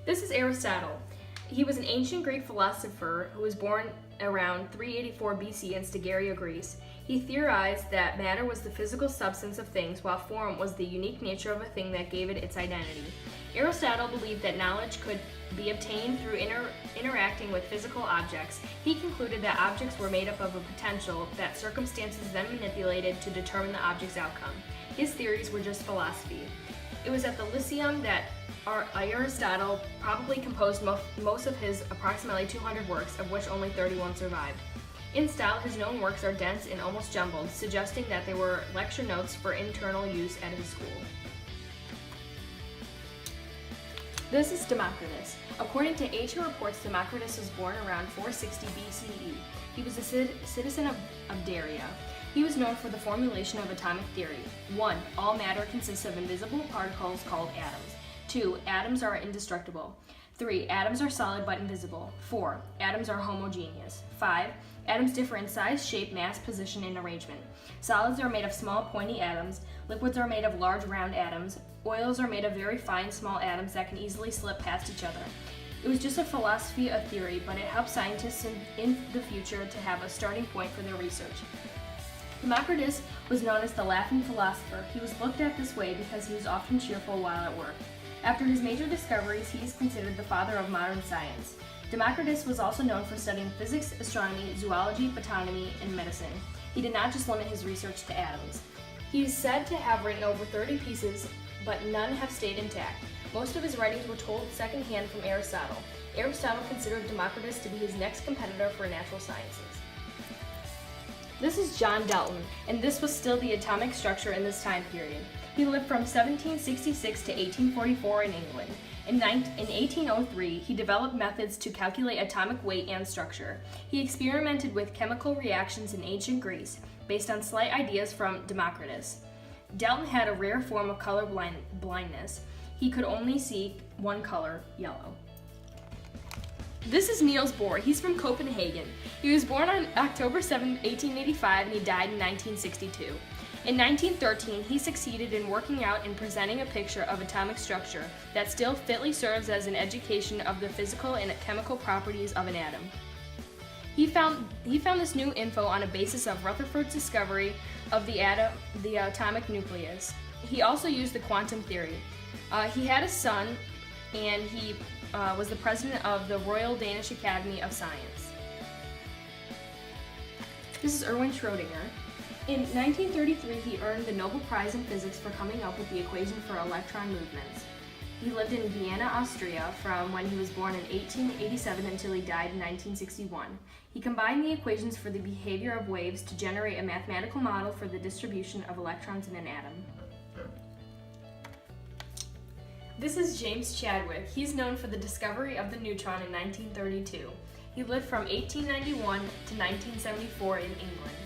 This is Aristotle. He was an ancient Greek philosopher who was born around 384 BC in Stagaria, Greece. He theorized that matter was the physical substance of things, while form was the unique nature of a thing that gave it its identity. Aristotle believed that knowledge could be obtained through interacting with physical objects. He concluded that objects were made up of a potential that circumstances then manipulated to determine the object's outcome. His theories were just philosophy. It was at the Lyceum that Aristotle probably composed most of his approximately 200 works, of which only 31 survived. In style, his known works are dense and almost jumbled, suggesting that they were lecture notes for internal use at his school. This is Democritus. According to ancient reports, Democritus was born around 460 BCE. He was a citizen of Daria. He was known for the formulation of atomic theory. 1. All matter consists of invisible particles called atoms. 2. Atoms are indestructible. 3. Atoms are solid but invisible. 4. Atoms are homogeneous. 5. Atoms differ in size, shape, mass, position, and arrangement. Solids are made of small, pointy atoms. Liquids are made of large, round atoms. Oils are made of very fine, small atoms that can easily slip past each other. It was just a philosophy, a theory, but it helped scientists in the future to have a starting point for their research. Democritus was known as the laughing philosopher. He was looked at this way because he was often cheerful while at work. After his major discoveries, he is considered the father of modern science. Democritus was also known for studying physics, astronomy, zoology, botany, and medicine. He did not just limit his research to atoms. He is said to have written over 30 pieces, but none have stayed intact. Most of his writings were told secondhand from Aristotle. Aristotle considered Democritus to be his next competitor for natural sciences. This is John Dalton, and this was still the atomic structure in this time period. He lived from 1766 to 1844 in England. In 1803, he developed methods to calculate atomic weight and structure. He experimented with chemical reactions in ancient Greece, based on slight ideas from Democritus. Dalton had a rare form of color blindness. He could only see one color, yellow. This is Niels Bohr. He's from Copenhagen. He was born on October 7, 1885, and he died in 1962. In 1913, he succeeded in working out and presenting a picture of atomic structure that still fitly serves as an education of the physical and chemical properties of an atom. He found this new info on a basis of Rutherford's discovery of the atomic nucleus. He also used the quantum theory. He had a son, and he was the president of the Royal Danish Academy of Science. This is Erwin Schrödinger. In 1933, he earned the Nobel Prize in Physics for coming up with the equation for electron movements. He lived in Vienna, Austria, from when he was born in 1887 until he died in 1961. He combined the equations for the behavior of waves to generate a mathematical model for the distribution of electrons in an atom. This is James Chadwick. He's known for the discovery of the neutron in 1932. He lived from 1891 to 1974 in England.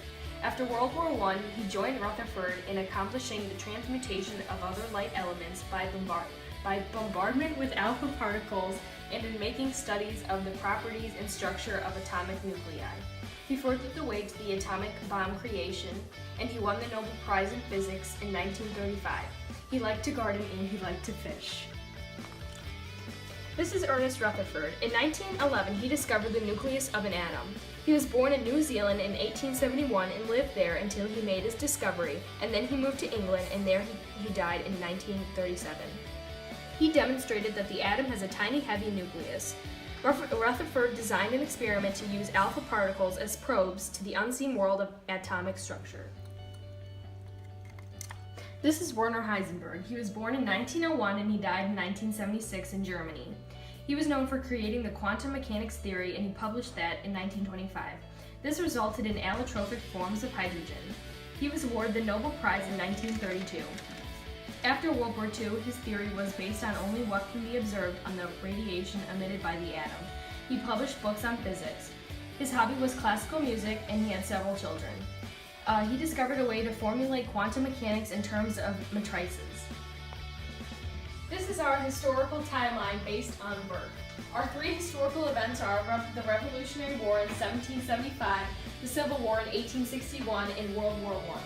After World War I, he joined Rutherford in accomplishing the transmutation of other light elements by bombardment with alpha particles and in making studies of the properties and structure of atomic nuclei. He furthered the way to the atomic bomb creation, and he won the Nobel Prize in Physics in 1935. He liked to garden and he liked to fish. This is Ernest Rutherford. In 1911, he discovered the nucleus of an atom. He was born in New Zealand in 1871 and lived there until he made his discovery, and then he moved to England, and there he died in 1937. He demonstrated that the atom has a tiny, heavy nucleus. Rutherford designed an experiment to use alpha particles as probes to the unseen world of atomic structure. This is Werner Heisenberg. He was born in 1901 and he died in 1976 in Germany. He was known for creating the quantum mechanics theory, and he published that in 1925. This resulted in allotropic forms of hydrogen. He was awarded the Nobel Prize in 1932. After World War II, his theory was based on only what can be observed on the radiation emitted by the atom. He published books on physics. His hobby was classical music, and he had several children. He discovered a way to formulate quantum mechanics in terms of matrices. This is our historical timeline based on birth. Our three historical events are the Revolutionary War in 1775, the Civil War in 1861, and World War I.